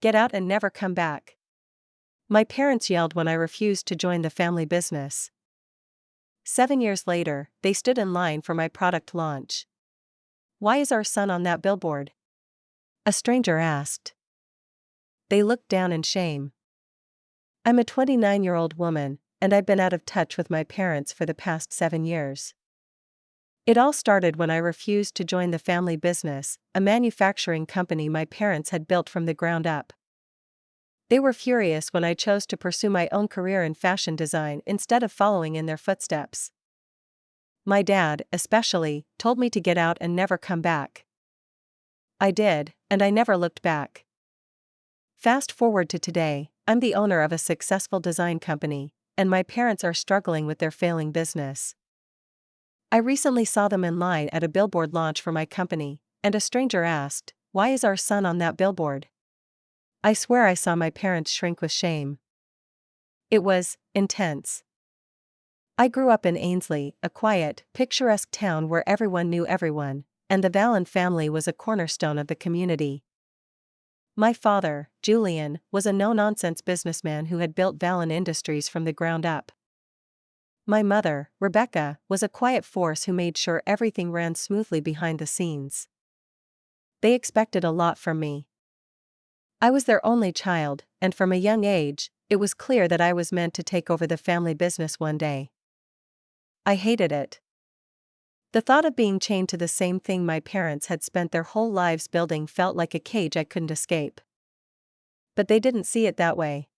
Get out and never come back. My parents yelled when I refused to join the family business. 7 years later, they stood in line for my product launch. Why is our son on that billboard? A stranger asked. They looked down in shame. I'm a 29-year-old woman, and I've been out of touch with my parents for the past 7 years. It all started when I refused to join the family business, a manufacturing company my parents had built from the ground up. They were furious when I chose to pursue my own career in fashion design instead of following in their footsteps. My dad, especially, told me to get out and never come back. I did, and I never looked back. Fast forward to today, I'm the owner of a successful design company, and my parents are struggling with their failing business. I recently saw them in line at a billboard launch for my company, and a stranger asked, "Why is our son on that billboard?" I swear I saw my parents shrink with shame. It was intense. I grew up in Ainsley, a quiet, picturesque town where everyone knew everyone, and the Vallon family was a cornerstone of the community. My father, Julian, was a no-nonsense businessman who had built Vallon Industries from the ground up. My mother, Rebecca, was a quiet force who made sure everything ran smoothly behind the scenes. They expected a lot from me. I was their only child, and from a young age, it was clear that I was meant to take over the family business one day. I hated it. The thought of being chained to the same thing my parents had spent their whole lives building felt like a cage I couldn't escape. But they didn't see it that way.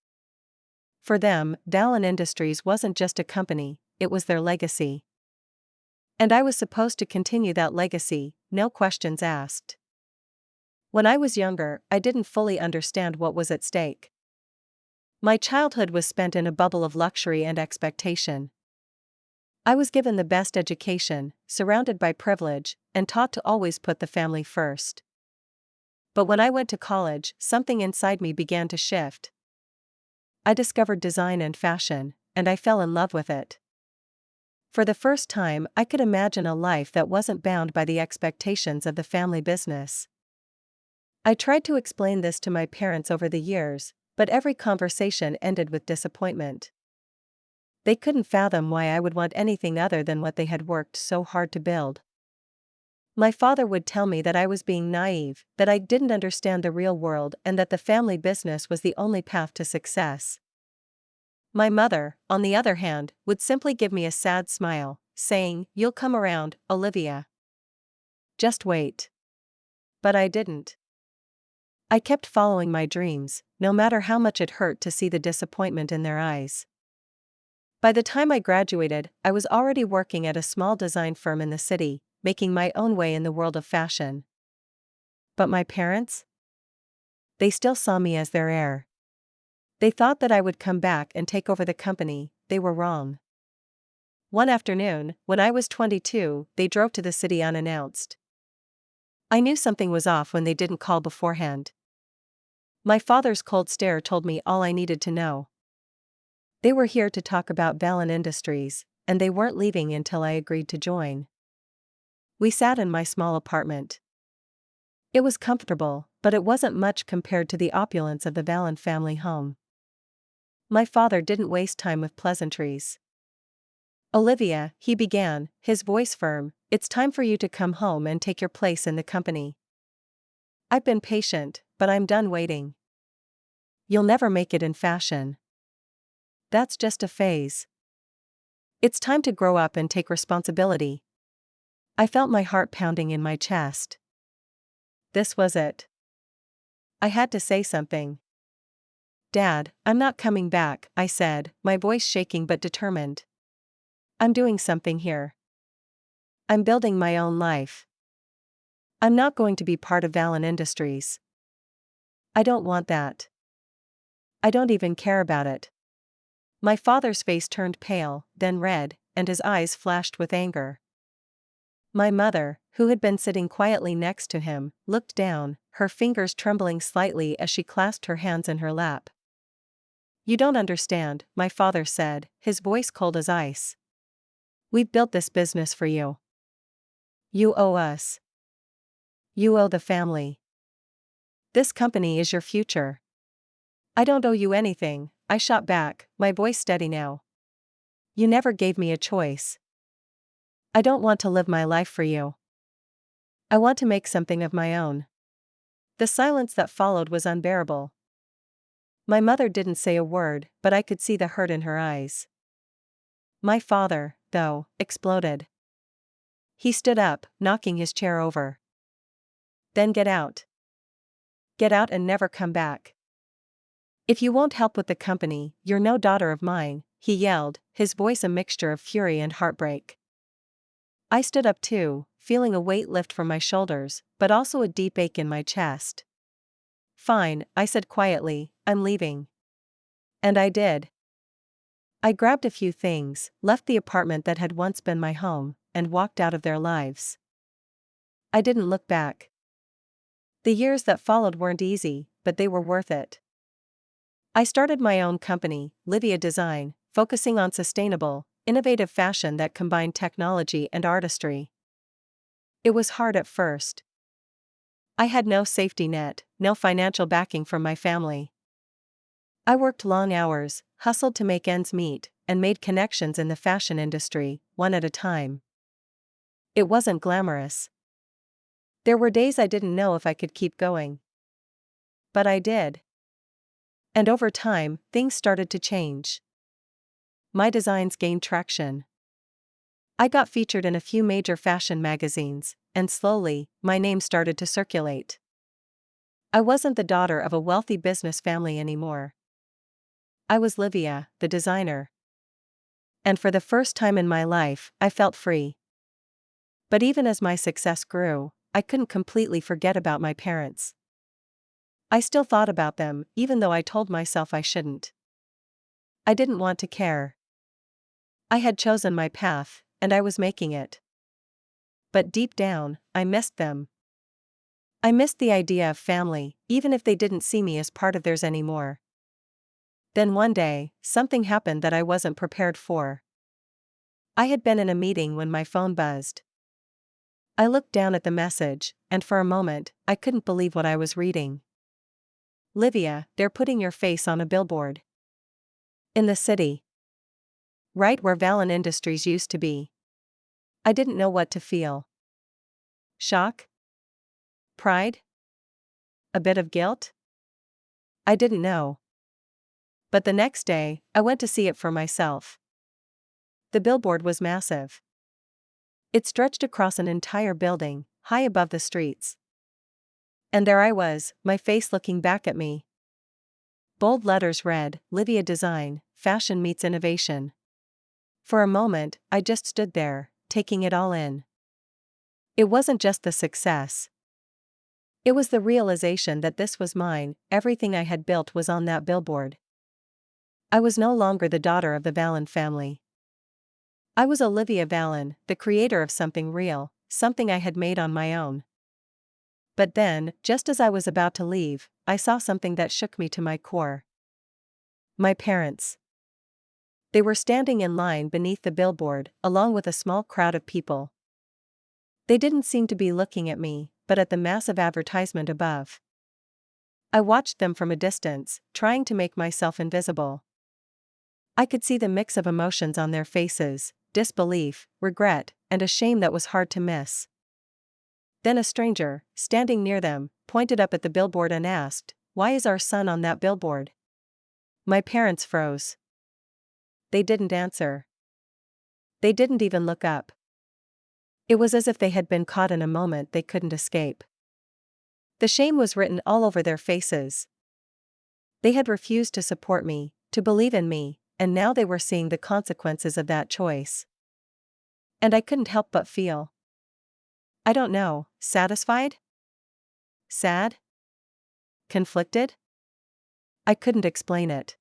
For them, Vallon Industries wasn't just a company, it was their legacy. And I was supposed to continue that legacy, no questions asked. When I was younger, I didn't fully understand what was at stake. My childhood was spent in a bubble of luxury and expectation. I was given the best education, surrounded by privilege, and taught to always put the family first. But when I went to college, something inside me began to shift. I discovered design and fashion, and I fell in love with it. For the first time, I could imagine a life that wasn't bound by the expectations of the family business. I tried to explain this to my parents over the years, but every conversation ended with disappointment. They couldn't fathom why I would want anything other than what they had worked so hard to build. My father would tell me that I was being naive, that I didn't understand the real world, and that the family business was the only path to success. My mother, on the other hand, would simply give me a sad smile, saying, "You'll come around, Olivia. Just wait." But I didn't. I kept following my dreams, no matter how much it hurt to see the disappointment in their eyes. By the time I graduated, I was already working at a small design firm in the city, making my own way in the world of fashion. But my parents? They still saw me as their heir. They thought that I would come back and take over the company. They were wrong. One afternoon, when I was 22, they drove to the city unannounced. I knew something was off when they didn't call beforehand. My father's cold stare told me all I needed to know. They were here to talk about Vallon Industries, and they weren't leaving until I agreed to join. We sat in my small apartment. It was comfortable, but it wasn't much compared to the opulence of the Vallon family home. My father didn't waste time with pleasantries. "Olivia," he began, his voice firm, "it's time for you to come home and take your place in the company. I've been patient, but I'm done waiting. You'll never make it in fashion. That's just a phase. It's time to grow up and take responsibility." I felt my heart pounding in my chest. This was it. I had to say something. "Dad, I'm not coming back," I said, my voice shaking but determined. "I'm doing something here. I'm building my own life. I'm not going to be part of Vallon Industries. I don't want that. I don't even care about it." My father's face turned pale, then red, and his eyes flashed with anger. My mother, who had been sitting quietly next to him, looked down, her fingers trembling slightly as she clasped her hands in her lap. "You don't understand," my father said, his voice cold as ice. "We've built this business for you. You owe us. You owe the family. This company is your future. I don't owe you anything, I shot back, my voice steady now. You never gave me a choice. I don't want to live my life for you. I want to make something of my own. The silence that followed was unbearable. My mother didn't say a word, but I could see the hurt in her eyes. My father, though, exploded. He stood up, knocking his chair over. Then get out. Get out and never come back. If you won't help with the company, you're no daughter of mine, he yelled, his voice a mixture of fury and heartbreak. I stood up too, feeling a weight lift from my shoulders, but also a deep ache in my chest. Fine, I said quietly, I'm leaving. And I did. I grabbed a few things, left the apartment that had once been my home, and walked out of their lives. I didn't look back. The years that followed weren't easy, but they were worth it. I started my own company, Livia Design, focusing on sustainable, innovative fashion that combined technology and artistry. It was hard at first. I had no safety net, no financial backing from my family. I worked long hours, hustled to make ends meet, and made connections in the fashion industry, one at a time. It wasn't glamorous. There were days I didn't know if I could keep going. But I did. And over time, things started to change. My designs gained traction. I got featured in a few major fashion magazines, and slowly, my name started to circulate. I wasn't the daughter of a wealthy business family anymore. I was Livia, the designer. And for the first time in my life, I felt free. But even as my success grew, I couldn't completely forget about my parents. I still thought about them, even though I told myself I shouldn't. I didn't want to care. I had chosen my path, and I was making it. But deep down, I missed them. I missed the idea of family, even if they didn't see me as part of theirs anymore. Then one day, something happened that I wasn't prepared for. I had been in a meeting when my phone buzzed. I looked down at the message, and for a moment, I couldn't believe what I was reading. Livia, they're putting your face on a billboard. In the city. Right where Valen Industries used to be. I didn't know what to feel. Shock? Pride? A bit of guilt? I didn't know. But the next day, I went to see it for myself. The billboard was massive. It stretched across an entire building, high above the streets. And there I was, my face looking back at me. Bold letters read, Livia Design, Fashion Meets Innovation. For a moment, I just stood there, taking it all in. It wasn't just the success. It was the realization that this was mine, everything I had built was on that billboard. I was no longer the daughter of the Valen family. I was Olivia Valen, the creator of something real, something I had made on my own. But then, just as I was about to leave, I saw something that shook me to my core. My parents. They were standing in line beneath the billboard, along with a small crowd of people. They didn't seem to be looking at me, but at the massive advertisement above. I watched them from a distance, trying to make myself invisible. I could see the mix of emotions on their faces, disbelief, regret, and a shame that was hard to miss. Then a stranger, standing near them, pointed up at the billboard and asked, "Why is our son on that billboard?" My parents froze. They didn't answer. They didn't even look up. It was as if they had been caught in a moment they couldn't escape. The shame was written all over their faces. They had refused to support me, to believe in me, and now they were seeing the consequences of that choice. And I couldn't help but feel. I don't know, satisfied? Sad? Conflicted? I couldn't explain it.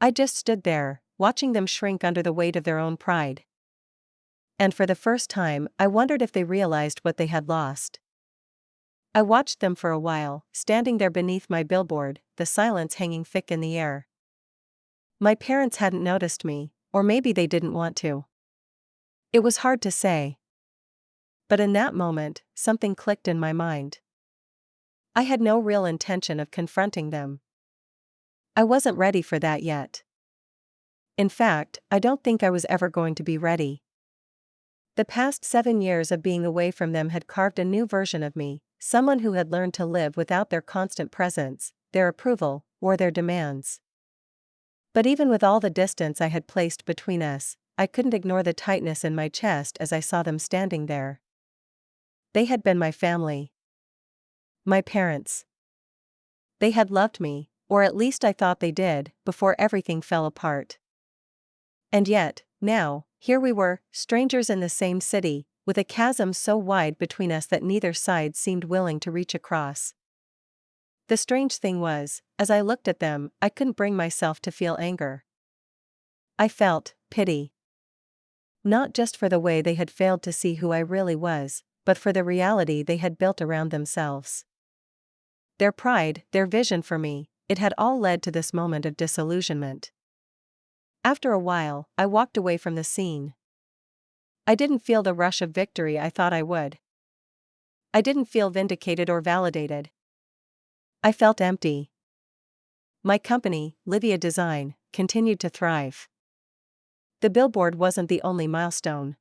I just stood there, watching them shrink under the weight of their own pride. And for the first time, I wondered if they realized what they had lost. I watched them for a while, standing there beneath my billboard, the silence hanging thick in the air. My parents hadn't noticed me, or maybe they didn't want to. It was hard to say. But in that moment, something clicked in my mind. I had no real intention of confronting them. I wasn't ready for that yet. In fact, I don't think I was ever going to be ready. The past 7 years of being away from them had carved a new version of me, someone who had learned to live without their constant presence, their approval, or their demands. But even with all the distance I had placed between us, I couldn't ignore the tightness in my chest as I saw them standing there. They had been my family. My parents. They had loved me, or at least I thought they did, before everything fell apart. And yet, now, here we were, strangers in the same city, with a chasm so wide between us that neither side seemed willing to reach across. The strange thing was, as I looked at them, I couldn't bring myself to feel anger. I felt pity. Not just for the way they had failed to see who I really was, but for the reality they had built around themselves. Their pride, their vision for me, it had all led to this moment of disillusionment. After a while, I walked away from the scene. I didn't feel the rush of victory I thought I would. I didn't feel vindicated or validated. I felt empty. My company, Livia Design, continued to thrive. The Billboard wasn't the only milestone.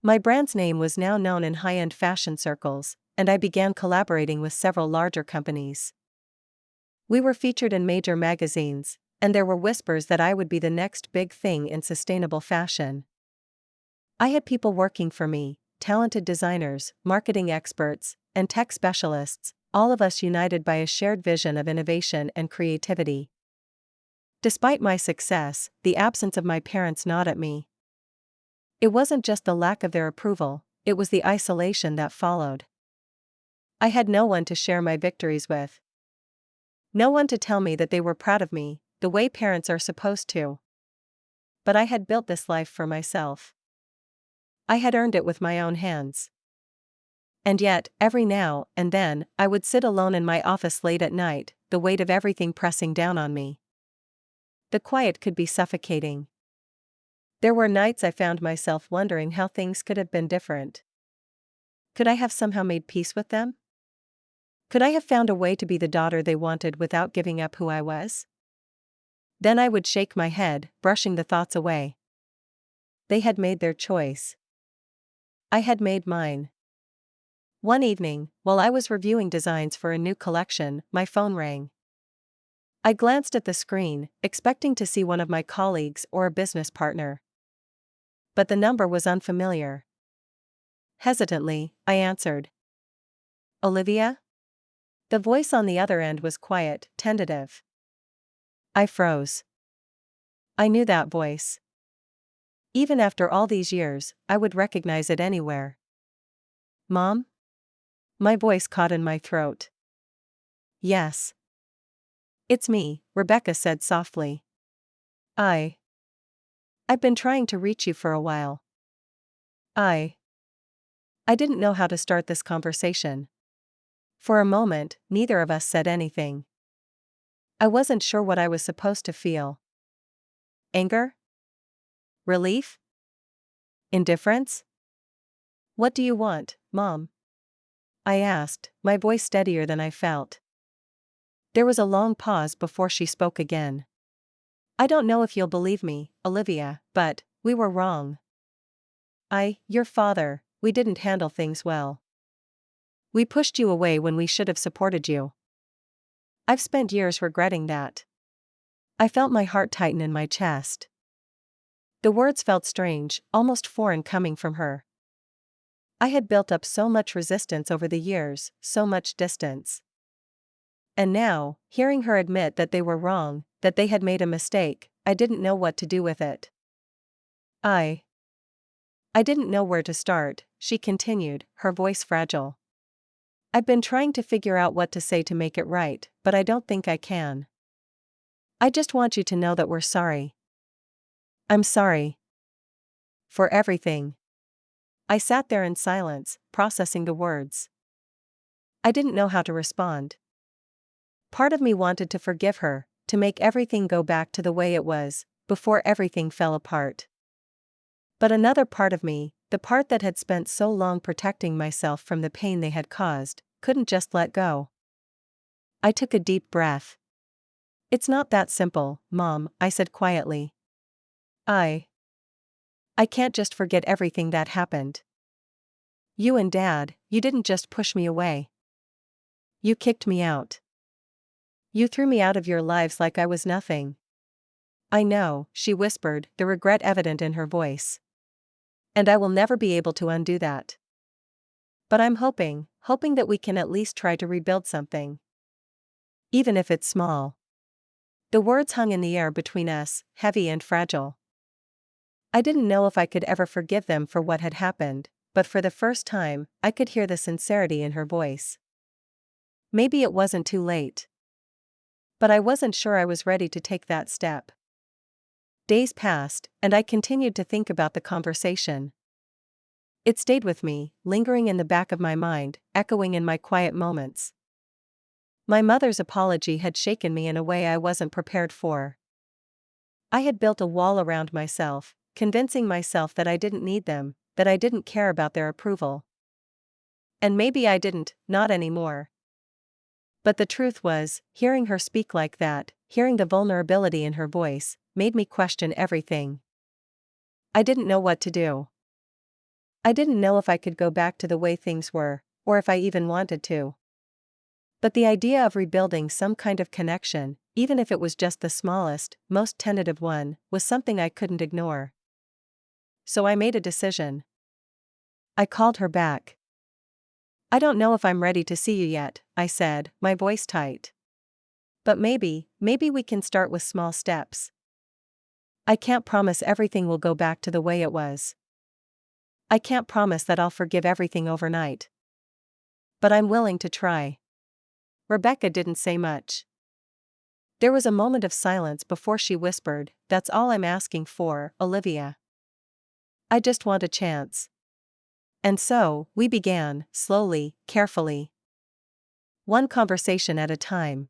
My brand's name was now known in high-end fashion circles, and I began collaborating with several larger companies. We were featured in major magazines, and there were whispers that I would be the next big thing in sustainable fashion. I had people working for me, talented designers, marketing experts, and tech specialists, all of us united by a shared vision of innovation and creativity. Despite my success, the absence of my parents gnawed at me. It wasn't just the lack of their approval, it was the isolation that followed. I had no one to share my victories with. No one to tell me that they were proud of me, the way parents are supposed to. But I had built this life for myself. I had earned it with my own hands. And yet, every now and then, I would sit alone in my office late at night, the weight of everything pressing down on me. The quiet could be suffocating. There were nights I found myself wondering how things could have been different. Could I have somehow made peace with them? Could I have found a way to be the daughter they wanted without giving up who I was? Then I would shake my head, brushing the thoughts away. They had made their choice. I had made mine. One evening, while I was reviewing designs for a new collection, my phone rang. I glanced at the screen, expecting to see one of my colleagues or a business partner. But the number was unfamiliar. Hesitantly, I answered. Olivia? The voice on the other end was quiet, tentative. I froze. I knew that voice. Even after all these years, I would recognize it anywhere. Mom? My voice caught in my throat. Yes. It's me, Rebecca said softly. I've been trying to reach you for a while. I didn't know how to start this conversation. For a moment, neither of us said anything. I wasn't sure what I was supposed to feel. Anger? Relief? Indifference? What do you want, Mom? I asked, my voice steadier than I felt. There was a long pause before she spoke again. I don't know if you'll believe me, Olivia, but we were wrong. Your father, we didn't handle things well. We pushed you away when we should have supported you. I've spent years regretting that. I felt my heart tighten in my chest. The words felt strange, almost foreign coming from her. I had built up so much resistance over the years, so much distance. And now, hearing her admit that they were wrong, that they had made a mistake, I didn't know what to do with it. I didn't know where to start, she continued, her voice fragile. I've been trying to figure out what to say to make it right, but I don't think I can. I just want you to know that we're sorry. I'm sorry. For everything. I sat there in silence, processing the words. I didn't know how to respond. Part of me wanted to forgive her, to make everything go back to the way it was, before everything fell apart. But another part of me, the part that had spent so long protecting myself from the pain they had caused, couldn't just let go. I took a deep breath. It's not that simple, Mom, I said quietly. I I can't just forget everything that happened. You and Dad, you didn't just push me away. You kicked me out. You threw me out of your lives like I was nothing. I know, she whispered, the regret evident in her voice. And I will never be able to undo that. But I'm hoping that we can at least try to rebuild something. Even if it's small. The words hung in the air between us, heavy and fragile. I didn't know if I could ever forgive them for what had happened, but for the first time, I could hear the sincerity in her voice. Maybe it wasn't too late. But I wasn't sure I was ready to take that step. Days passed, and I continued to think about the conversation. It stayed with me, lingering in the back of my mind, echoing in my quiet moments. My mother's apology had shaken me in a way I wasn't prepared for. I had built a wall around myself, convincing myself that I didn't need them, that I didn't care about their approval. And maybe I didn't, not anymore. But the truth was, hearing her speak like that, hearing the vulnerability in her voice, made me question everything. I didn't know what to do. I didn't know if I could go back to the way things were, or if I even wanted to. But the idea of rebuilding some kind of connection, even if it was just the smallest, most tentative one, was something I couldn't ignore. So I made a decision. I called her back. I don't know if I'm ready to see you yet, I said, my voice tight. But maybe we can start with small steps. I can't promise everything will go back to the way it was. I can't promise that I'll forgive everything overnight. But I'm willing to try. Rebecca didn't say much. There was a moment of silence before she whispered, "That's all I'm asking for, Olivia. I just want a chance." And so, we began, slowly, carefully. One conversation at a time.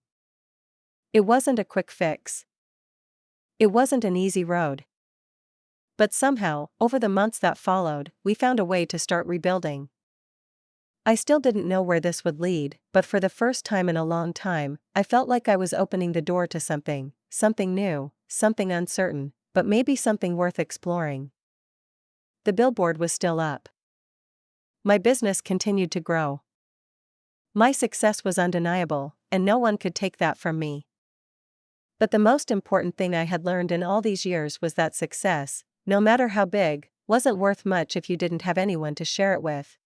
It wasn't a quick fix. It wasn't an easy road. But somehow, over the months that followed, we found a way to start rebuilding. I still didn't know where this would lead, but for the first time in a long time, I felt like I was opening the door to something new, something uncertain, but maybe something worth exploring. The billboard was still up. My business continued to grow. My success was undeniable, and no one could take that from me. But the most important thing I had learned in all these years was that success, no matter how big, wasn't worth much if you didn't have anyone to share it with.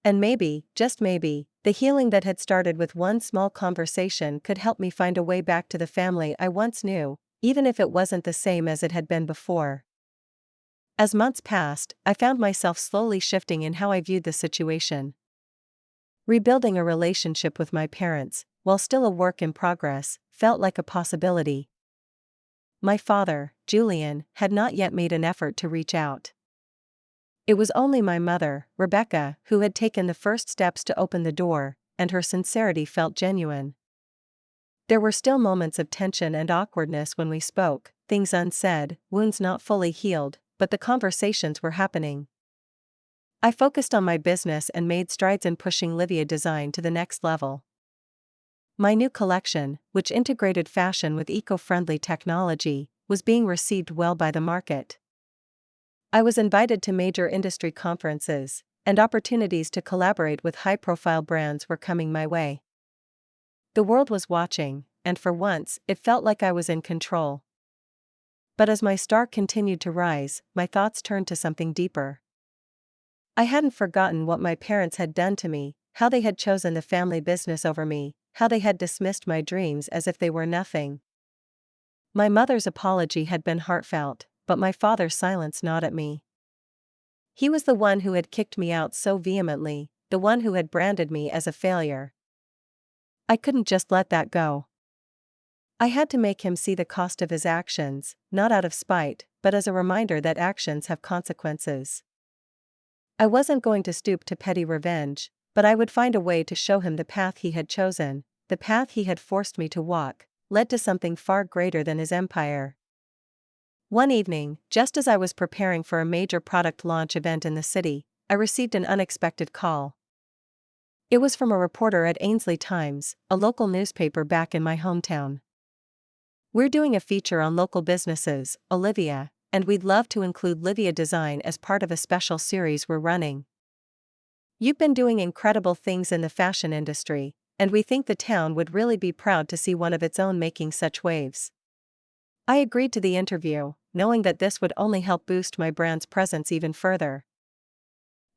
And maybe, just maybe, the healing that had started with one small conversation could help me find a way back to the family I once knew, even if it wasn't the same as it had been before. As months passed, I found myself slowly shifting in how I viewed the situation. Rebuilding a relationship with my parents, while still a work in progress, felt like a possibility. My father, Julian, had not yet made an effort to reach out. It was only my mother, Rebecca, who had taken the first steps to open the door, and her sincerity felt genuine. There were still moments of tension and awkwardness when we spoke, things unsaid, wounds not fully healed, but the conversations were happening. I focused on my business and made strides in pushing Livia Design to the next level. My new collection, which integrated fashion with eco-friendly technology, was being received well by the market. I was invited to major industry conferences, and opportunities to collaborate with high-profile brands were coming my way. The world was watching, and for once, it felt like I was in control. But as my star continued to rise, my thoughts turned to something deeper. I hadn't forgotten what my parents had done to me, how they had chosen the family business over me, how they had dismissed my dreams as if they were nothing. My mother's apology had been heartfelt, but my father's silence gnawed at me. He was the one who had kicked me out so vehemently, the one who had branded me as a failure. I couldn't just let that go. I had to make him see the cost of his actions, not out of spite, but as a reminder that actions have consequences. I wasn't going to stoop to petty revenge, but I would find a way to show him the path he had chosen, the path he had forced me to walk, led to something far greater than his empire. One evening, just as I was preparing for a major product launch event in the city, I received an unexpected call. It was from a reporter at Ainsley Times, a local newspaper back in my hometown. We're doing a feature on local businesses, Olivia, and we'd love to include Livia Design as part of a special series we're running. You've been doing incredible things in the fashion industry, and we think the town would really be proud to see one of its own making such waves. I agreed to the interview, knowing that this would only help boost my brand's presence even further.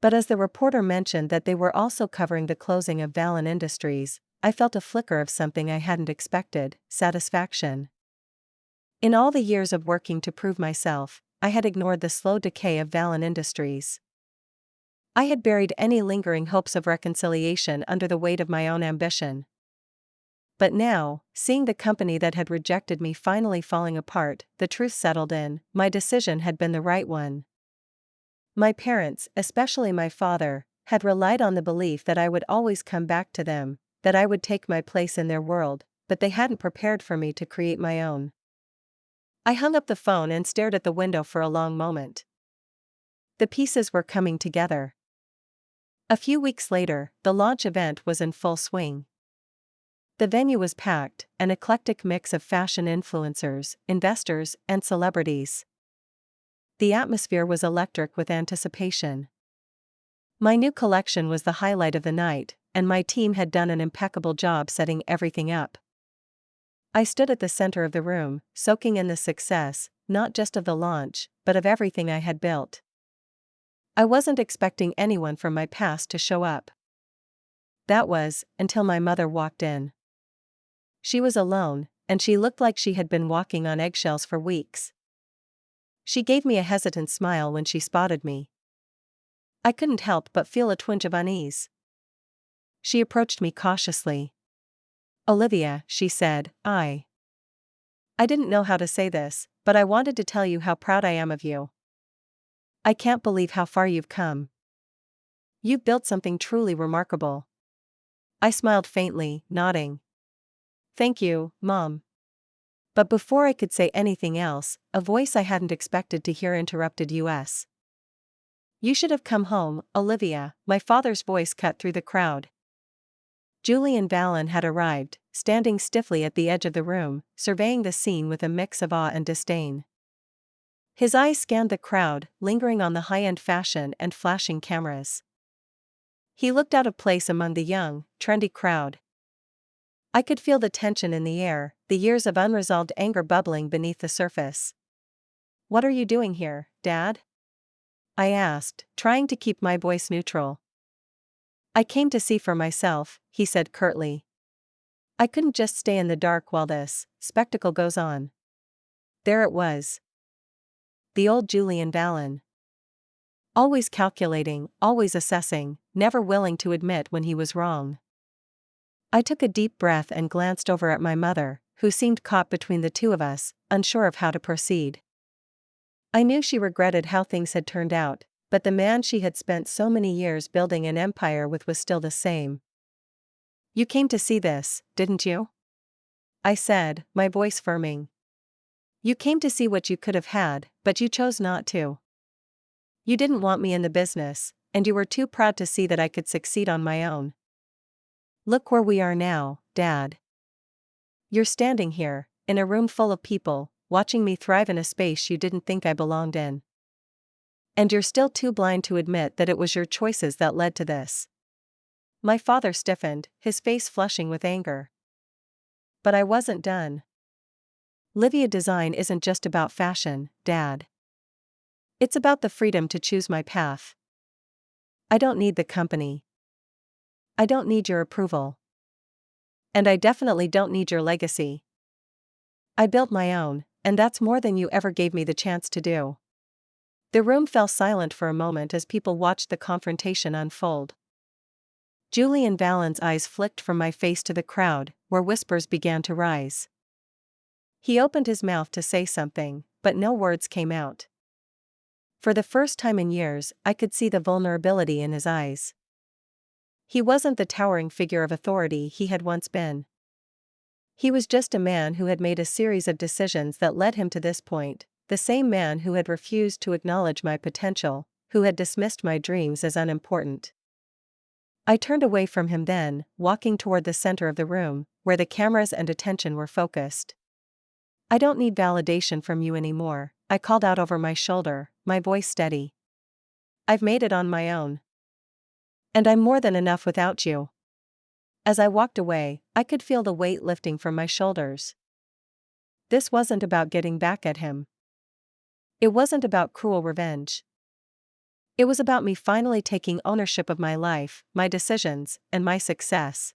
But as the reporter mentioned that they were also covering the closing of Vallon Industries, I felt a flicker of something I hadn't expected: satisfaction. In all the years of working to prove myself, I had ignored the slow decay of Vallon Industries. I had buried any lingering hopes of reconciliation under the weight of my own ambition. But now, seeing the company that had rejected me finally falling apart, the truth settled in: my decision had been the right one. My parents, especially my father, had relied on the belief that I would always come back to them, that I would take my place in their world, but they hadn't prepared for me to create my own. I hung up the phone and stared at the window for a long moment. The pieces were coming together. A few weeks later, the launch event was in full swing. The venue was packed, an eclectic mix of fashion influencers, investors, and celebrities. The atmosphere was electric with anticipation. My new collection was the highlight of the night, and my team had done an impeccable job setting everything up. I stood at the center of the room, soaking in the success, not just of the launch, but of everything I had built. I wasn't expecting anyone from my past to show up. That was, until my mother walked in. She was alone, and she looked like she had been walking on eggshells for weeks. She gave me a hesitant smile when she spotted me. I couldn't help but feel a twinge of unease. She approached me cautiously. "Olivia," she said, I didn't know how to say this, but I wanted to tell you how proud I am of you. I can't believe how far you've come. You've built something truly remarkable." I smiled faintly, nodding. "Thank you, Mom." But before I could say anything else, a voice I hadn't expected to hear interrupted us. "You should have come home, Olivia," my father's voice cut through the crowd. Julian Vallon had arrived, standing stiffly at the edge of the room, surveying the scene with a mix of awe and disdain. His eyes scanned the crowd, lingering on the high-end fashion and flashing cameras. He looked out of place among the young, trendy crowd. I could feel the tension in the air, the years of unresolved anger bubbling beneath the surface. "What are you doing here, Dad?" I asked, trying to keep my voice neutral. "I came to see for myself," he said curtly. "I couldn't just stay in the dark while this spectacle goes on." There it was. The old Julian Vallon. Always calculating, always assessing, never willing to admit when he was wrong. I took a deep breath and glanced over at my mother, who seemed caught between the two of us, unsure of how to proceed. I knew she regretted how things had turned out, but the man she had spent so many years building an empire with was still the same. "You came to see this, didn't you?" I said, my voice firming. "You came to see what you could have had, but you chose not to. You didn't want me in the business, and you were too proud to see that I could succeed on my own. Look where we are now, Dad. You're standing here, in a room full of people, watching me thrive in a space you didn't think I belonged in. And you're still too blind to admit that it was your choices that led to this." My father stiffened, his face flushing with anger. But I wasn't done. "Livia Design isn't just about fashion, Dad. It's about the freedom to choose my path. I don't need the company. I don't need your approval. And I definitely don't need your legacy. I built my own, and that's more than you ever gave me the chance to do." The room fell silent for a moment as people watched the confrontation unfold. Julian Vallon's eyes flicked from my face to the crowd, where whispers began to rise. He opened his mouth to say something, but no words came out. For the first time in years, I could see the vulnerability in his eyes. He wasn't the towering figure of authority he had once been. He was just a man who had made a series of decisions that led him to this point, the same man who had refused to acknowledge my potential, who had dismissed my dreams as unimportant. I turned away from him then, walking toward the center of the room, where the cameras and attention were focused. I don't need validation from you anymore, I called out over my shoulder, my voice steady. I've made it on my own. And I'm more than enough without you. As I walked away, I could feel the weight lifting from my shoulders. This wasn't about getting back at him. It wasn't about cruel revenge. It was about me finally taking ownership of my life, my decisions, and my success.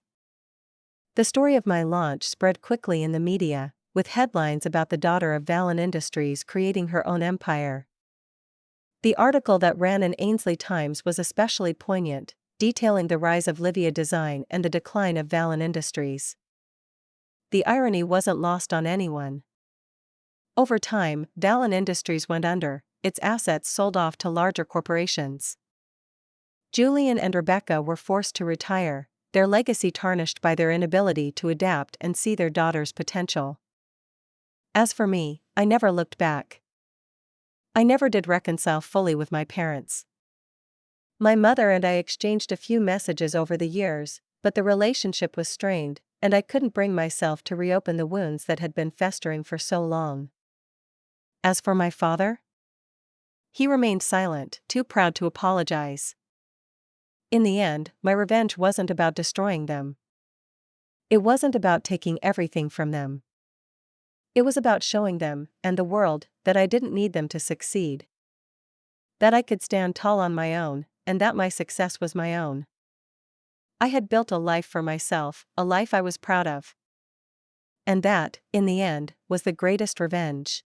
The story of my launch spread quickly in the media, with headlines about the daughter of Valen Industries creating her own empire. The article that ran in Ainsley Times was especially poignant, detailing the rise of Livia Design and the decline of Valen Industries. The irony wasn't lost on anyone. Over time, Valen Industries went under, its assets sold off to larger corporations. Julian and Rebecca were forced to retire, their legacy tarnished by their inability to adapt and see their daughter's potential. As for me, I never looked back. I never did reconcile fully with my parents. My mother and I exchanged a few messages over the years, but the relationship was strained, and I couldn't bring myself to reopen the wounds that had been festering for so long. As for my father, he remained silent, too proud to apologize. In the end, my revenge wasn't about destroying them. It wasn't about taking everything from them. It was about showing them, and the world, that I didn't need them to succeed. That I could stand tall on my own, and that my success was my own. I had built a life for myself, a life I was proud of. And that, in the end, was the greatest revenge.